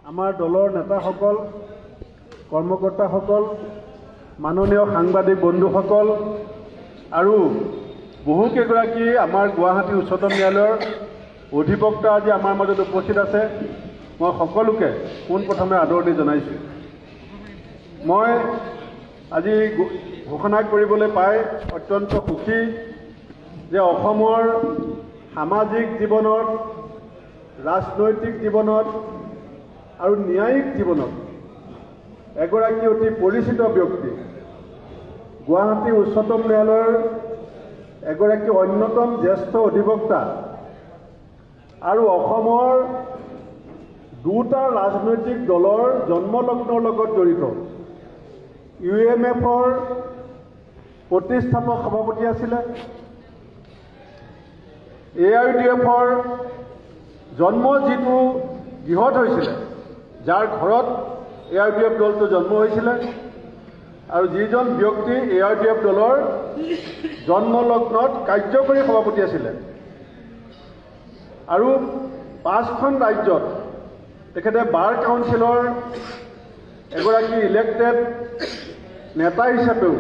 আমাৰ দলৰ নেতাসকল, কৰ্মকৰ্তাসকল, মাননীয় সাংবাদিক বন্ধুসকল আৰু বহুকেইগৰাকী আমাৰ গুৱাহাটী উচ্চতম ন্যায়ালয়ৰ অধিবক্তা আজি আমাৰ মাজত উপস্থিত আছে। মই সকলোকে পোনপ্ৰথমে আদৰণি জনাইছোঁ। মই আজি ঘোষণা কৰিবলৈ পাই অত্যন্ত সুখী যে অসমৰ সামাজিক জীৱনত, ৰাজনৈতিক জীৱনত আৰু ন্যায়িক জীৱনত এগৰাকী অতি পৰিচিত ব্যক্তি, গুৱাহাটী উচ্চতম ন্যায়ালয়ৰ এগৰাকী অন্যতম জ্যেষ্ঠ অধিবক্তা আৰু অসমৰ দুটা ৰাজনৈতিক দলৰ জন্মলগ্নৰ লগত জড়িত UMFৰ প্ৰতিষ্ঠাপক সভাপতি আছিলে, AIUDFৰ জন্ম যিটো গৃহত হৈছিলে, যাৰ ঘৰত AIUDF দলটো জন্ম হৈছিলে আৰু যিজন ব্যক্তি AIUDF দলৰ জন্মলগ্নত কাৰ্যকৰী সভাপতি আছিলে আৰু 5খন ৰাজ্যত তেখেতে বাৰ কাউন্সিলৰ এগৰাকী ইলেক্টেড নেতা হিচাপেও,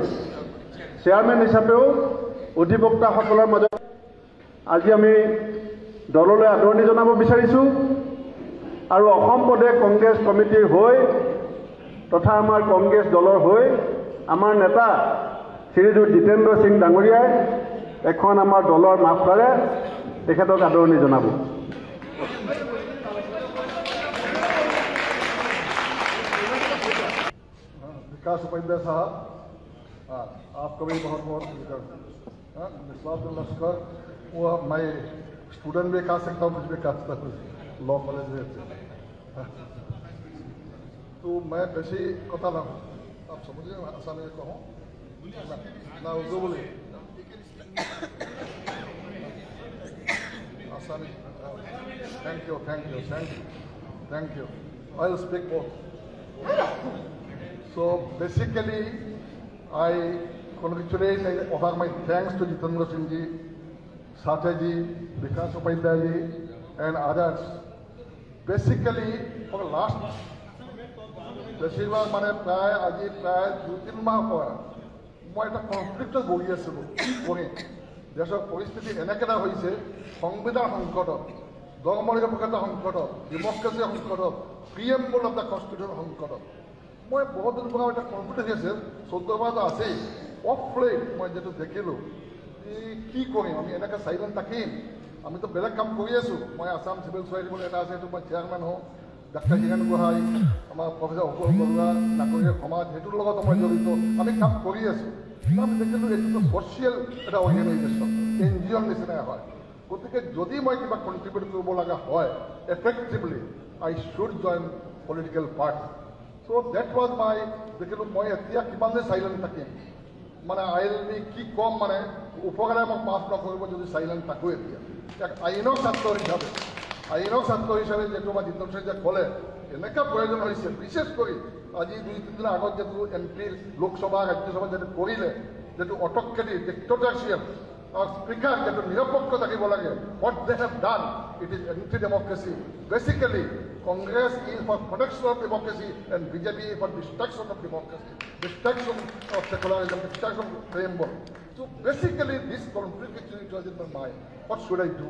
চেয়াৰমেন হিচাপেও অধিবক্তাসকলৰ মাজত আজি আমি দললৈ আদৰণি জনাব বিচাৰিছোঁ আৰু অসম প্ৰদেশ কংগ্ৰেছ কমিটিৰ হৈ তথা আমাৰ কংগ্ৰেছ দলৰ হৈ আমাৰ নেতা শ্ৰীযুত জিতেন্দ্ৰ সিং ডাঙৰীয়াই এখন আমাৰ দলৰ মাফলাৰে তেখেতক আদৰণি জনাব। विकास उपाध्याय साहब, आपका भी बहुत बहुत लश्कर। वो मैं स्टूडेंट भी कह सकता हूँ, कुछ भी कह सकता हूँ लॉ कॉलेज में। तो मैं बेसी कथा ना आप समझिए, आसानी में कहूँ ना उर्दू बोले आसानी। Thank you thank you thank you thank you. I will speak both. So basically, I congratulate and offer my thanks to Jitendra Singh ji, Satya ji, Vikas Upadhyay ji, and others. Basically, for the last, বেছিভাগ মানে প্ৰায় আজি প্ৰায় 2-3 মাহ পৰা মই এটা কনফ্লিক্টত ভুগি আছিলোঁ। কি কৰিম, দেশৰ পৰিস্থিতি এনেকৈ এটা হৈছে, সংবিধান সংকটত, ধৰ্ম নিৰপেক্ষতা সংকটত, ডেমক্ৰেচি সংকটত, প্ৰিএম্বল অফ দ্য কনষ্টিটিউশ্যন সংকটত মই বহুত দিন পৰা এটা কনফ্লিক্ট হৈ আছে। 14 মাহটো আছেই অফ প্লেট। মই যিটো দেখিলোঁ কি কৰিম, আমি এনেকৈ চাইলেণ্ট থাকিম, আমিতো বেলেগ কাম কৰি আছোঁ। মই আছাম চিভিল ছ'চাইটি বুলি এটা আছে, সেইটো মই চেয়াৰমেন হওঁ। ডাক্তৰ হীৰেণ গোহাঁই, আমাৰ প্ৰফেচাৰ অশোক বৰুৱা, নাগৰিক সমাজ, সেইটোৰ লগত মই জড়িত, আমি কাম কৰি আছোঁ। আমি দেখিলোঁ এইটোতো ছ'চিয়েল এটা অৰ্গেনাইজেশ্যন, NGOৰ নিচিনাই হয়। গতিকে যদি মই কিবা কণ্ট্ৰিবিউট কৰিব লগা হয় effectively, I should join political party. So that was my দেখিলোঁ মই এতিয়া কিমান যে চাইলেণ্ট থাকিম, মানে আইল বি কি কম, মানে উপকাৰে মোক মাফ নকৰিব যদি চাইলেণ্ট থাকোঁ। এতিয়া আইনৰ ছাত্ৰ হিচাপে যিটো আমাৰ জিতেন্দ্ৰ সিং যে ক'লে এনেকুৱা প্ৰয়োজন হৈছে, বিশেষ কৰি আজি 2-3 দিনৰ আগত যিটো MP লোকসভা ৰাজ্যসভা যিটো কৰিলে, যিটো অট'ক্ৰেটিক ডিক্টেটৰশ্বিপ স্পীকাৰ যিটো নিৰপেক্ষ থাকিব লাগে, what they have done, it is anti-democracy. Basically, Congress is for protection of democracy and BJP is for destruction of democracy, destruction of secularism, destruction of framework. So basically, this conflict which was in my mind, what should I do?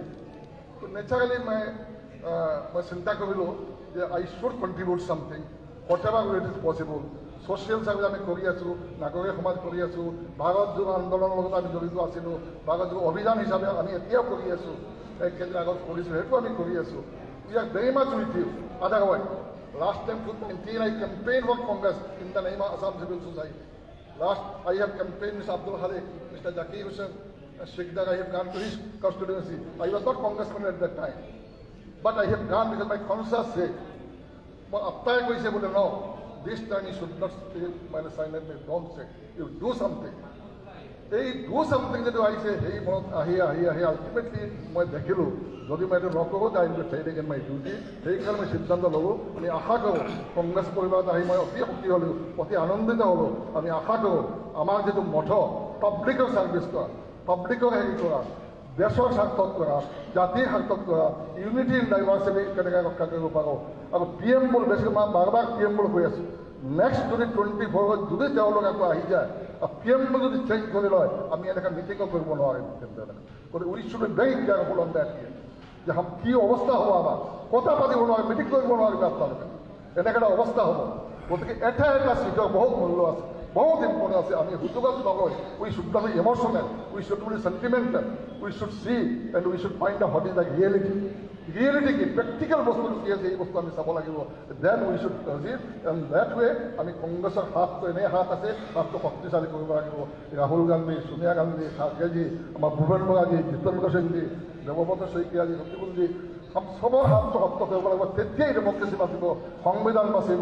So naturally, my চিন্তা কৰিলোঁ যে I should contribute something, whatever way it is possible. Social service আমি কৰি আছোঁ, নাগৰিক সমাজ কৰি আছোঁ, ভাৰত যুৱ আন্দোলনৰ লগত আমি জড়িত আছিলোঁ, ভাৰত যুৱ অভিযান হিচাপে আমি এতিয়াও কৰি আছোঁ, এক কেইদিন আগত কৰিছোঁ, সেইটো আমি কৰি আছোঁ। We are very much with you. Otherwise, last time 2019 I campaigned for Congress in the name of Assam Civil Society. Last I have campaigned Mr. Abdul Halik, Mr. Zakir Hussain, Sheikhdar, I have gone to his constituency. I was not congressman at that time, but I have gone because my conscience said, মই আপ্তাই কৈছে বোলে ন, this time you should not stay by the silent, don't say, you do something. এই do something যেটো আহিছে, সেই মনত আহি ultimately মই দেখিলোঁ যদি মই এইটো নকৰোঁ, I will fail in my duty. সেইকাৰণে মই সিদ্ধান্ত ল'লোঁ। আমি আশা কৰোঁ কংগ্ৰেছ পৰিবাৰত আহি মই অতি সুখী হ'লোঁ, অতি আনন্দিত হ'লোঁ। আমি আশা কৰোঁ আমাৰ যিটো মঠ পাব্লিকৰ ছাৰ্ভিছ কৰা, পাব্লিকৰ হেৰি কৰা, দেশৰ স্বাৰ্থত কৰা, জাতিৰ স্বাৰ্থত কৰা, ইউনিটি ইন ডাইভাৰ্চিটি কেনেকৈ ৰক্ষা কৰিব পাৰোঁ। আৰু PM বোৰ বেছিকৈ বাৰ PM বোৰ কৈ আছোঁ, নেক্সট যদি 24 যদি তেওঁলোক আকৌ আহি যায় আৰু PM বোৰ যদি চেঞ্জ কৰি লয়, আমি এনেকৈ মিটিঙো কৰিব নোৱাৰিম। গতিকে we should be very careful on that যে কি অৱস্থা হ'ব, আমাৰ কথা পাতিব নোৱাৰিম, মিটিং কৰিব নোৱাৰিব আপোনালোকে, এনেকৈ এটা অৱস্থা হ'ব। গতিকে এটা চিটৰ বহুত মূল্য আছে, বহুত ইম্পৰ্টেণ্ট আছে। আমি সুযোগত নলয়, we should not be emotional, we should be sentimental, we should see and we should find out what is the reality. Reality কি, প্ৰেক্টিকেল বস্তুটো কি আছে, এই বস্তু আমি চাব লাগিব। Then we should proceed and that way আমি কংগ্ৰেছৰ হাতটো এনে হাত আছে, হাতটো শক্তিশালী কৰিব লাগিব। ৰাহুল গান্ধী, সোনিয়া গান্ধী, খাৰ্গেজী, আমাৰ ভূপেন বৰাজী, জিতেন্দ্ৰ সিংজী, দেৱব্ৰত শইকীয়াজী, শক্তিকুলজী, চবৰ হাতটো শক্ত কৰিব লাগিব। তেতিয়াই ডেমক্ৰেচি বাচিব, সংবিধান বাচিব,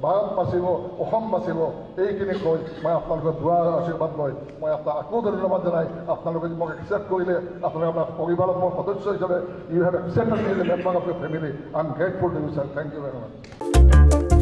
ভাৰত বাচিব, অসম বাচিব। এইখিনি কৈ মই আপোনালোকৰ দুৱাৰ আশীৰ্বাদ লৈ মই আপোনাক আকৌ ধন্যবাদ জনাই, আপোনালোকে মোক একচেপ্ট কৰিলে, আপোনালোকে আপোনাৰ পৰিবাৰৰ মোৰ সদস্য হিচাপে you have accepted me as a member of your family. I am grateful to you sir, thank you very much.